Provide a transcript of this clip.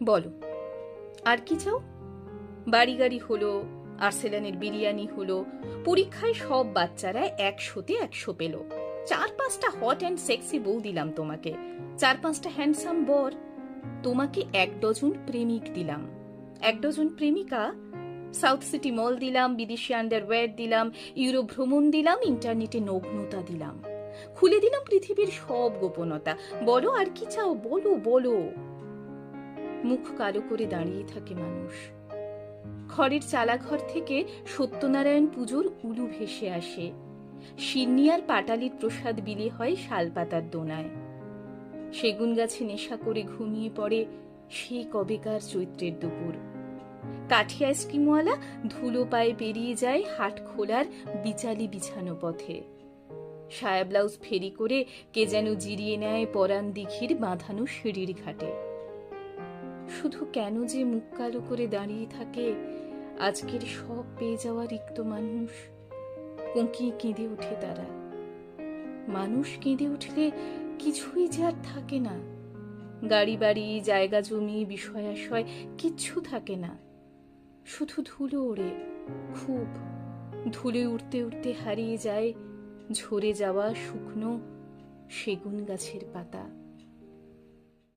বলো, আর কি চাও? বাড়ি গাড়ি হলো, আর্সেলানের বিরিয়ানি হলো, পরীক্ষায় সব বাচ্চারা 100তে 100 পেল, 4-5টা হট অ্যান্ড সেক্সি বউ দিলাম তোমাকে, 4-5টা হ্যান্ডসাম বর, তোমাকে 1 ডজন প্রেমিক দিলাম, 1 ডজন প্রেমিকা, সাউথ সিটি মল দিলাম, বিদেশি আন্ডারওয়্যার দিলাম, ইউরোপ ভ্রমণ দিলাম, ইন্টারনেটে নগ্নতা দিলাম, খুলে দিলাম পৃথিবীর সব গোপনতা। বলো, আর কি চাও? বলো বলো। মুখ কালো করে দাঁড়িয়ে থাকে মানুষ। খড়ের চালাঘর থেকে সত্যনারায়ণ পুজোর উলু ভেসে আসে। সিন্নি আর পাটালির প্রসাদ বিলি হয় শালপাতার দোনায়। সেগুন গাছে নেশা করে ঘুমিয়ে পড়ে সেই কবেকার চৈত্রের দুপুর। কাঠি আইসক্রিমওয়ালা ধুলো পায়ে পেরিয়ে যায় হাট খোলার বিচালি বিছানো পথে। সায়া ব্লাউজ ফেরি করে কে যেন জিরিয়ে নেয় পরাণ দিঘির বাঁধানো সিঁড়ির ঘাটে। শুধু কেন যে মুখ কালো করে দাঁড়িয়ে থাকে আজকের সব পেয়ে যাওয়া রিক্ত মানুষ? কুঁকিয়ে কেঁদে ওঠে তারা। মানুষ কেঁদে উঠলে কিছুই যে আর থাকে না। গাড়ি বাড়ি, জায়গা জমি, বিষয় আশয় কিচ্ছু থাকে না। শুধু ধুলো ওড়ে, খুব ধুলে উড়তে উড়তে হারিয়ে যায় ঝরে যাওয়া শুকনো সেগুন গাছের পাতা।